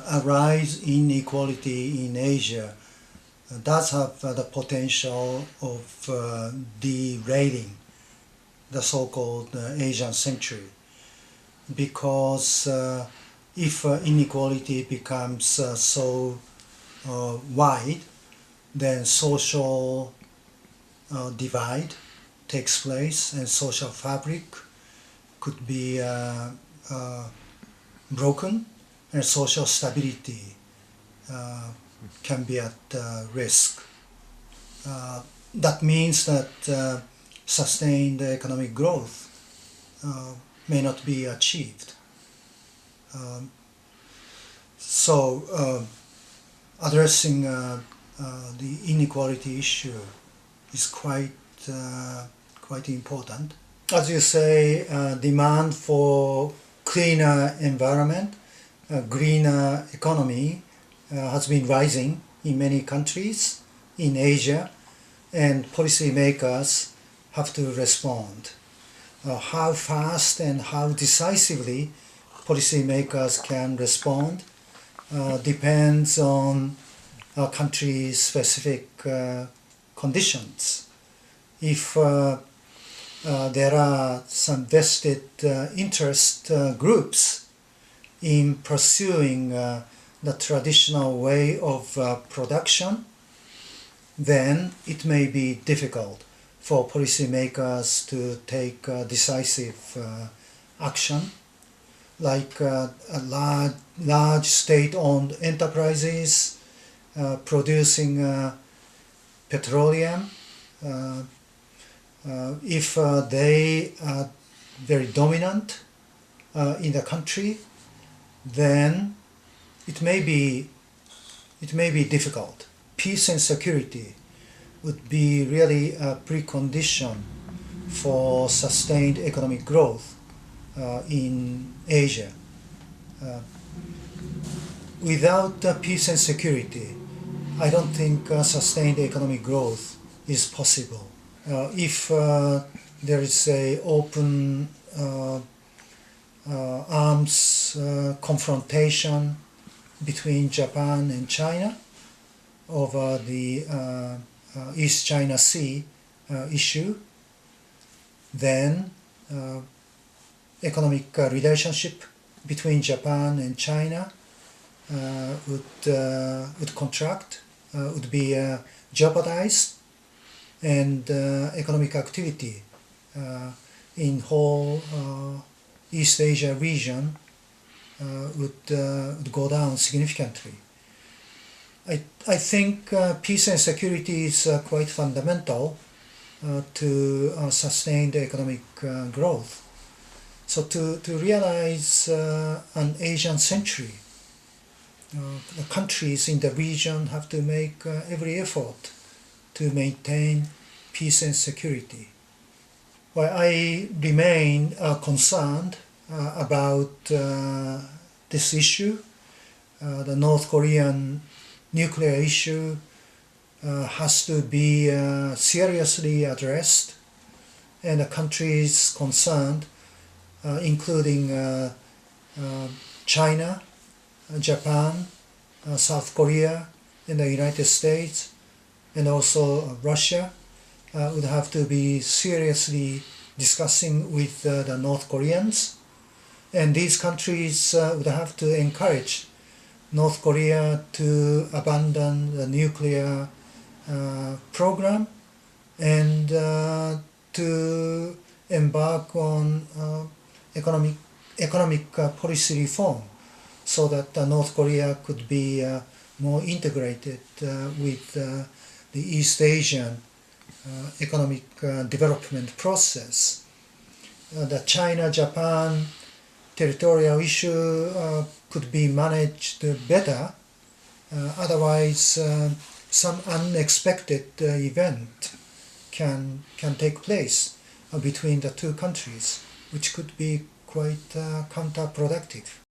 a rise in inequality in Asia does have the potential of derailing the so-called Asian century, because if inequality becomes so wide, then social divide takes place and social fabric could be broken, and social stability can be at risk. That means that sustained economic growth may not be achieved. So addressing the inequality issue is quite important. As you say, demand for cleaner environment, greener economy has been rising in many countries in Asia, and policymakers have to respond. How fast and how decisively policymakers can respond depends on country-specific conditions. If there are some vested interest groups in pursuing the traditional way of production, then it may be difficult for policymakers to take decisive action, like large state-owned enterprises producing petroleum. If they are very dominant in the country, then it may be difficult. Peace and security would be really a precondition for sustained economic growth in Asia. Without peace and security, I don't think sustained economic growth is possible. If there is a open arms confrontation between Japan and China over the East China Sea issue, then economic relationship between Japan and China would contract, would be jeopardized, and economic activity in whole East Asia region would go down significantly. I think peace and security is quite fundamental to sustained economic growth. So to realize an Asian century, the countries in the region have to make every effort to maintain peace and security. Well, I remain concerned about this issue. The North Korean nuclear issue has to be seriously addressed, and the countries concerned, including China, Japan, South Korea, and the United States, and also Russia, would have to be seriously discussing with the North Koreans, and these countries would have to encourage North Korea to abandon the nuclear program and to embark on economic policy reform, so that North Korea could be more integrated with the East Asian economic development process. The China-Japan territorial issue could be managed better. Otherwise, some unexpected event can take place between the two countries, which could be quite counterproductive.